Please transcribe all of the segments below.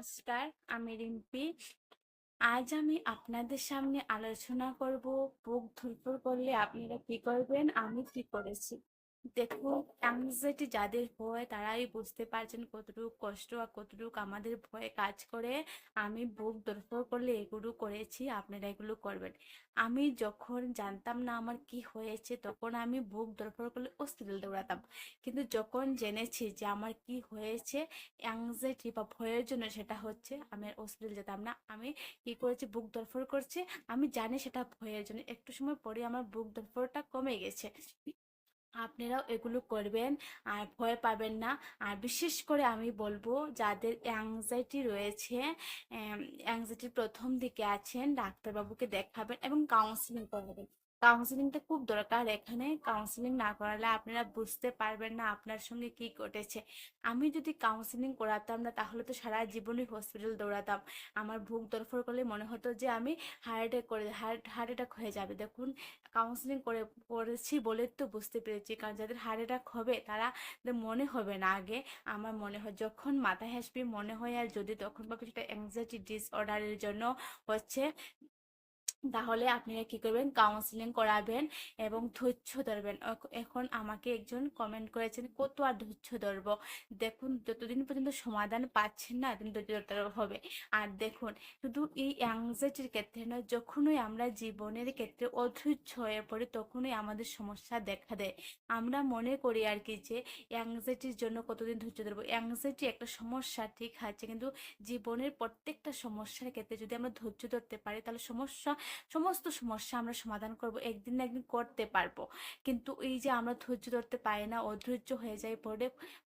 নমস্কার, আমি রিম্পি। আজ আমি আপনাদের সামনে আলোচনা করব বুক ধড়ফড় করলে আপনারা কি করবেন, আমি কি করেছি। দেখুন, অ্যাংজাইটি যাদের হয় তারাই বুঝতে পারছেন কতটুকু কষ্ট আর কতটুকু আমাদের ভয়ে কাজ করে। আমি বুক ধড়ফড় করলে এগুলো করেছি, আপনারা এগুলো করবেন। আমি যখন জানতাম না আমার কি হয়েছে তখন আমি বুক ধড়ফড় করলে হসপিটাল দৌড়াতাম। কিন্তু যখন জেনেছি যে আমার কি হয়েছে অ্যাংজাইটি বা ভয়ের জন্য, সেটা হচ্ছে আমি আর হসপিটাল যেতাম না। আমি কি করেছি, বুক ধড়ফড় করছে, আমি জানি সেটা ভয়ের জন্য, একটু সময় পরে আমার বুক ধড়ফড়টা কমে গেছে। আপনারাও এগুলো করবেন আর ভয় পাবেন না। আর বিশেষ করে আমি বলবো যাদের অ্যাংজাইটি রয়েছে, অ্যাংজাইটির প্রথম দিকে আছেন, ডাক্তারবাবুকে দেখাবেন এবং কাউন্সিলিং করাবেন। কাউন্সিলিংটা খুব দরকার। এখানে কাউন্সিলিং না করালে আপনারা বুঝতে পারবেন না আপনার সঙ্গে কি ঘটেছে। আমি যদি কাউন্সিলিং করাতাম না তাহলে তো সারা জীবনই হসপিটাল দৌড়াতাম। আমার বুক ধড়ফড় করলে মনে হতো যে আমি হার্ট অ্যাটাক করে হার্ট অ্যাটাক হয়ে যাবে। দেখুন, কাউন্সিলিং করেছি বলে তো বুঝতে পেরেছি, কারণ যাদের হার্ট অ্যাটাক হবে তারা মনে হবে না আগে। আমার মনে হয় যখন মাথা হাসবে মনে হয়, আর যদি তখন বা কিছুটা অ্যাংজাইটি ডিসঅর্ডারের জন্য হচ্ছে, তাহলে আপনারা কি করবেন, কাউন্সিলিং করাবেন এবং ধৈর্য ধরবেন। এখন আমাকে একজন কমেন্ট করেছেন কত আর ধৈর্য ধরবো। দেখুন, যতদিন পর্যন্ত সমাধান পাচ্ছেন না ততদিন ধৈর্য ধরতে হবে। আর দেখুন, শুধু এই অ্যাংজাইটির ক্ষেত্রে নয়, যখনই আমরা জীবনের ক্ষেত্রে অধৈর্য হয়ে পড়ি তখনই আমাদের সমস্যা দেখা দেয়। আমরা মনে করি আর কি যে অ্যাংজাইটির জন্য কতদিন ধৈর্য ধরবো। অ্যাংজাইটি একটা সমস্যা ঠিক আছে, কিন্তু জীবনের প্রত্যেকটা সমস্যার ক্ষেত্রে যদি আমরা ধৈর্য ধরতে পারি তাহলে সমস্ত সমস্যা আমরা সমাধান করব, একদিন না একদিন করতে পারবো। কিন্তু এই যে আমরা ধৈর্য ধরতে পারি না, অধৈর্য হয়ে যায়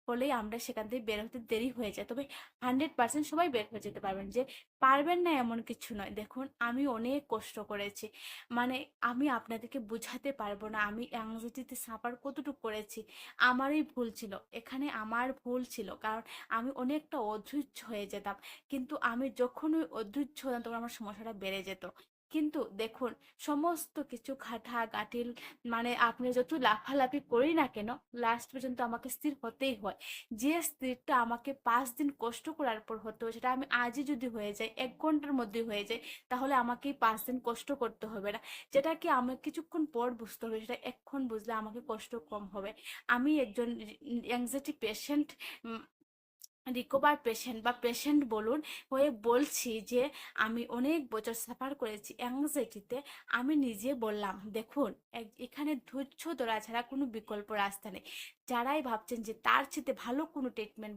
বলেই আমরা সেখান থেকে বের হতে দেরি হয়ে যায়। তবে 100% সবাই বের হয়ে যেতে পারবেন, যে পারবেন না এমন কিছু নয়। দেখুন, আমি অনেক কষ্ট করেছি, মানে আমি আপনাদেরকে বুঝাতে পারবো না আমি অ্যাংজাইটিতে সাফার কতটুকু করেছি। আমারই ভুল ছিল, এখানে আমার ভুল ছিল, কারণ আমি অনেকটা অধৈর্য হয়ে যেতাম। কিন্তু আমি যখন ওই অধৈর্য হতাম তখন আমার সমস্যাটা বেড়ে যেত। কিন্তু দেখুন, সমস্ত কিছু ঘাটাঘাটির মানে আপনি যত লাফালাফি করি না কেন, লাস্ট পর্যন্ত আমাকে স্থির হতেই হয়। যে স্থিরটা আমাকে 5 দিন কষ্ট করার পর হতো, সেটা আমি আজই যদি হয়ে যায়, 1 ঘন্টার মধ্যে হয়ে যায়, তাহলে আমাকে 5 দিন কষ্ট করতে হবে না। যেটা কি আমি কিছুক্ষণ পর বুঝতে হবে, সেটা এক্ষণ বুঝলে আমাকে কষ্ট কম হবে। আমি একজন অ্যাংজাইটি পেশেন্ট, রিকভার পেশেন্ট বা পেশেন্ট বলুন, হয়ে বলছি যে আমি অনেক বছর সাফার করেছি অ্যাংজাইটিতে। আমি নিজে বললাম, দেখুন, এখানে ধৈর্য ধরা ছাড়া কোনো বিকল্প রাস্তা নেই। যারাই ভাবছেন যে তার চেয়ে ভালো কোনো ট্রিটমেন্ট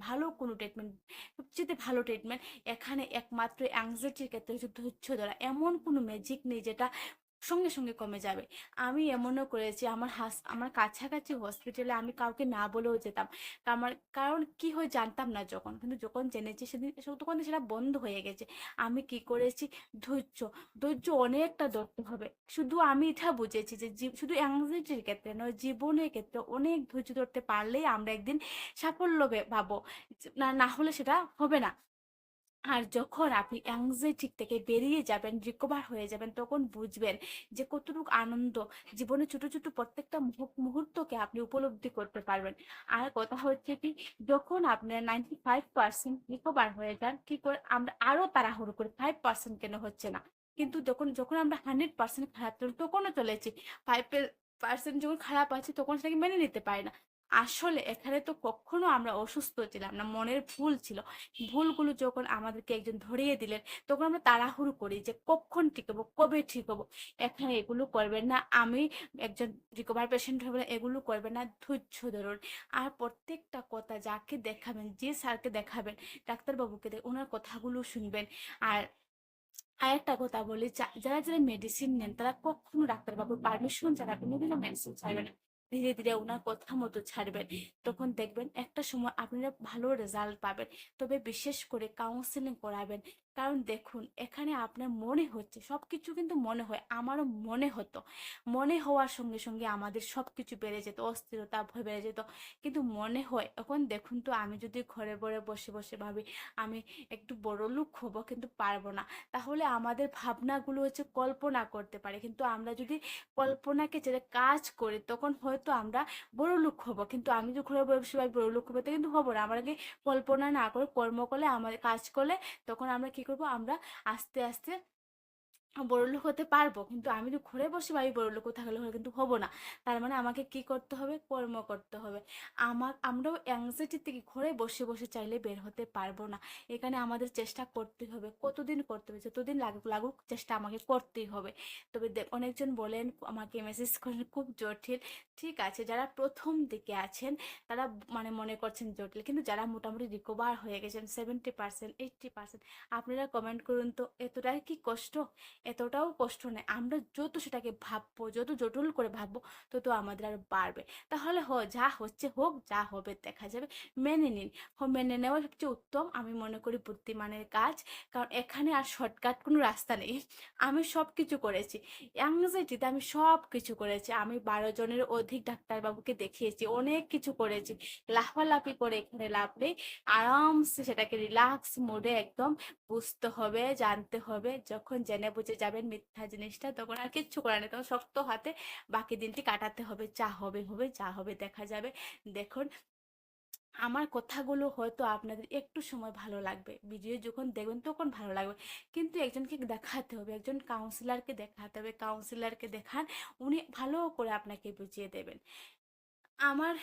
সবচেয়ে ভালো ট্রিটমেন্ট, এখানে একমাত্র অ্যাংজাইটির ক্ষেত্রে হচ্ছে ধৈর্য ধরা। এমন কোনো ম্যাজিক নেই যেটা সঙ্গে সঙ্গে কমে যাবে। আমি এমনও করেছি, আমার কাছাকাছি হসপিটালে আমি কাউকে না বলেও যেতাম। কারণ কি হয় জানতাম না যখন, কিন্তু যখন জেনেছি সেদিন তখন সেটা বন্ধ হয়ে গেছে। আমি কি করেছি, ধৈর্য ধৈর্য অনেকটা ধরতে হবে। শুধু আমি এটা বুঝেছি যে শুধু অ্যাংজাইটির ক্ষেত্রে নয়, জীবনের ক্ষেত্রে অনেক ধৈর্য ধরতে পারলেই আমরা একদিন সাফল্য পাবো। না না হলে সেটা হবে না। আর যখন আপনি অ্যাংজাইটি থেকে বেরিয়ে যাবেন, রিকভার হয়ে যাবেন, তখন বুঝবেন যে কতটুকু আনন্দ জীবনে, ছোট ছোট প্রত্যেকটা মুহূর্তকে আপনি উপলব্ধি করতে পারবেন। আর কথা হচ্ছে কি, যখন আপনার 95% রিকভার হয়ে যান, কি করে আমরা আরো তাড়াহুড়ো করি 5% কেন হচ্ছে না। কিন্তু যখন যখন আমরা 100% খারাপ চলি তখনও চলেছি, 5% যখন খারাপ আছে তখন সেটাকে মেনে নিতে পারি না। আসলে এখানে তো কখনো আমরা অসুস্থ ছিলাম না, মনের ভুল ছিল। ভুলগুলো যখন আমাদেরকে একজন ধরিয়ে দিলেন, তখন আমরা তাড়াহুড়ো করি যে কখন ঠিক হবো, কবে ঠিক হবো। এখানে এগুলো করবেন না। আমি একজন রিকভার পেশেন্ট হবে, এগুলো করবেন না, ধৈর্য ধরুন। আর প্রত্যেকটা কথা যাকে দেখাবেন, যে স্যারকে দেখাবেন, ডাক্তারবাবুকে ওনার কথাগুলো শুনবেন। আর আরেকটা কথা বলি, যারা যারা মেডিসিন নেন তারা কখনো ডাক্তারবাবুর পারমিশন ছাড়া কোনোদিনও মেডিসিন ছাড়বেন না। ধীরে ধীরে ওনার কথা মতো ছাড়বেন, তখন দেখবেন একটা সময় আপনারা ভালো রেজাল্ট পাবেন। তবে বিশেষ করে কাউন্সিলিং করাবেন। কারণ দেখুন এখানে আপনার মনে হচ্ছে সব কিছু, কিন্তু মনে হয়, আমারও মনে হতো, মনে হওয়ার সঙ্গে সঙ্গে আমাদের সব কিছু বেড়ে যেত, অস্থিরতা ভয় বেড়ে যেত। কিন্তু মনে হয় এখন দেখুন তো, আমি যদি ঘরে ঘরে বসে বসে ভাবি আমি একটু বড় লোক হব, কিন্তু পারবো না। তাহলে আমাদের ভাবনাগুলো হচ্ছে কল্পনা করতে পারে, কিন্তু আমরা যদি কল্পনাকে যেটা কাজ করি তখন হয়তো আমরা বড় লোক হব। কিন্তু আমি যদি ঘরে বসে ভাবি বড় লোক হবো, তো কিন্তু হবো না। আমাকে কল্পনা না করে কর্ম করলে, আমাদের কাজ করলে, তখন আমরা কি করব, আমরা আস্তে আস্তে বড়লোক হতে পারবো। কিন্তু আমি যদি ঘরে বসে ভাবি বড়লোক থাকলে হলে কিন্তু হবো না। তার মানে আমাকে কি করতে হবে, কর্ম করতে হবে। আমরাও অ্যাংজাইটি থেকে ঘরে বসে বসে চাইলে বের হতে পারবো না। এখানে আমাদের চেষ্টা করতে হবে। কতদিন করতে হবে, যতদিন লাগুক লাগুক চেষ্টা আমাকে করতেই হবে। তবে অনেকজন বলেন, আমাকে মেসেজ করেন খুব জটিল। ঠিক আছে, যারা প্রথম দিকে আছেন তারা মানে মনে করছেন জটিল, কিন্তু যারা মোটামুটি রিকভার হয়ে গেছেন 70%, 80%, আপনারা কমেন্ট করুন তো, এতটাই কি কষ্ট? এতটাও কষ্ট নেই। আমরা যত সেটাকে ভাববো, যত জটিল করে ভাববো, তত আমাদের আরো বাড়বে। তাহলে যা হচ্ছে হোক, যা হবে দেখা যাবে, মেনে নিন। মেনে নেওয়া সবচেয়ে উত্তম, আমি মনে করি বুদ্ধিমানের কাজ। কারণ এখানে আর শর্টকাট কোনো রাস্তা নেই। আমি সব কিছু করেছি, অ্যাংজাইটিতে আমি সব কিছু করেছি। আমি 12 জনের অধিক ডাক্তারবাবুকে দেখিয়েছি, অনেক কিছু করেছি। লাফালাফি করে এখানে লাভ নেই। আরামসে সেটাকে রিল্যাক্স মোডে একদম বুঝতে হবে, জানতে হবে। যখন জেনে বুঝে যাবেন মিথ্যা জিনিসটা, তখন আর কিচ্ছু করার নেই, তখন শক্ত হাতে বাকি দিনটি কাটাতে হবে। যা হবে হবে, যা হবে দেখা যাবে। দেখুন আমার কথাগুলো হয়তো আপনাদের একটু সময় ভালো লাগবে, ভিডিও যখন দেখবেন তখন ভালো লাগবে, কিন্তু একজনকে দেখাতে হবে, একজন কাউন্সিলরকে দেখাতে হবে। কাউন্সিলরকে দেখান, উনি ভালো করে আপনাকে বুঝিয়ে দেবেন। আমার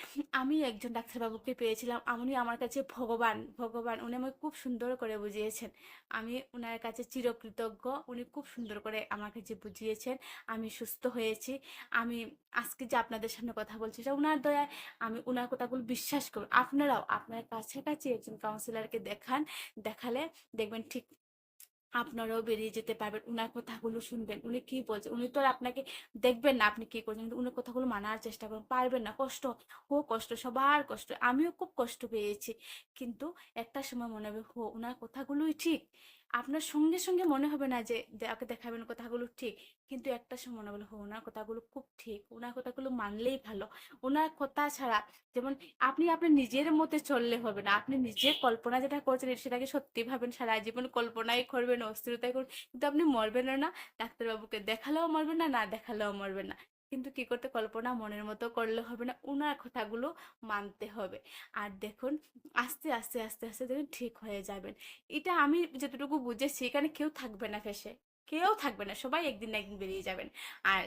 আমি একজন ডাক্তারবাবুকে পেয়েছিলাম, উনি আমার কাছে ভগবান ভগবান। উনি আমাকে খুব সুন্দর করে বুঝিয়েছেন। আমি ওনার কাছে চিরকৃতজ্ঞ। উনি খুব সুন্দর করে আমার কাছে বুঝিয়েছেন। আমি সুস্থ হয়েছি। আমি আজকে যে আপনাদের সামনে কথা বলছি, সেটা ওনার দয়ায়। আমি ওনার কথাগুলো বিশ্বাস করুন। আপনারাও আপনার কাছাকাছি একজন কাউন্সিলরকে দেখান। দেখালে দেখবেন ঠিক আপনারাও বেরিয়ে যেতে পারবেন। উনার কথাগুলো শুনবেন, উনি কি বলছে। উনি তো আর আপনাকে দেখবেন না আপনি কি করছেন, কিন্তু উনার কথাগুলো মানার চেষ্টা করুন। পারবেন না, কষ্ট হোক, কষ্ট সবার কষ্ট, আমিও খুব কষ্ট পেয়েছি। কিন্তু একটা সময় মনে হবে ওনার কথাগুলোই ঠিক। আপনার সঙ্গে সঙ্গে মনে হবে না যে ওকে দেখাবেন কথাগুলো ঠিক, কিন্তু একটা সময় মনে হলো ওনার কথাগুলো খুব ঠিক, ওনার কথাগুলো মানলেই ভালো। ওনার কথা ছাড়া, যেমন আপনি আপনার নিজের মতে চললে হবে না। আপনি নিজের কল্পনা যেটা করছেন সেটাকে সত্যি ভাবেন, সারা জীবন কল্পনাই করবেন, অস্থিরতাই করবেন, কিন্তু আপনি মরবেন না। ডাক্তারবাবুকে দেখালেও মরবেন না, না দেখালেও মরবেন না। কিন্তু কি করতে, কল্পনা মনের মতো করলে হবে না, ওনার কথাগুলো মানতে হবে। আর দেখুন আস্তে আস্তে আস্তে আস্তে দেখুন ঠিক হয়ে যাবেন। এটা আমি যতটুকু বুঝেছি, এখানে কেউ থাকবে না ফেসে, কেউ থাকবে না, সবাই একদিন না একদিন বেরিয়ে যাবেন। আর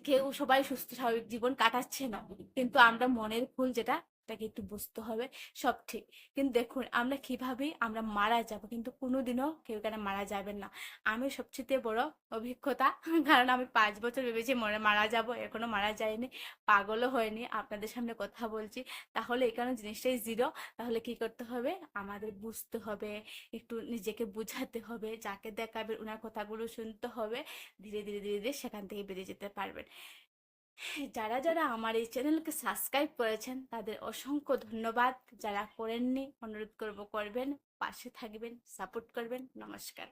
কেউ সবাই সুস্থ স্বাভাবিক জীবন কাটাচ্ছে না, কিন্তু আমরা মনের ভুল যেটা, এটাকে একটু বুঝতে হবে। সব ঠিক, কিন্তু দেখুন আমরা কিভাবে আমরা মারা যাব, কিন্তু কোনোদিনও কেউ এখানে মারা যাবেন না। আমি সবচেয়ে বড় অভিজ্ঞতা, কারণ আমি 5 বছর ভেবেছি মরে মারা যাব, এখনো মারা যায়নি, পাগলও হয়নি, আপনাদের সামনে কথা বলছি। তাহলে এখানে জিনিসটাই জিরো। তাহলে কি করতে হবে, আমাদের বুঝতে হবে, একটু নিজেকে বুঝাতে হবে, যাকে দেখাবে ওনার কথাগুলো শুনতে হবে। ধীরে ধীরে ধীরে ধীরে সেখান থেকে বেরিয়ে যেতে পারবেন। যারা যারা আমার এই চ্যানেলকে সাবস্ক্রাইব করেছেন তাদের অসংখ্য ধন্যবাদ। যারা করেননি অনুরোধ করব করবেন, পাশে থাকবেন, সাপোর্ট করবেন। নমস্কার।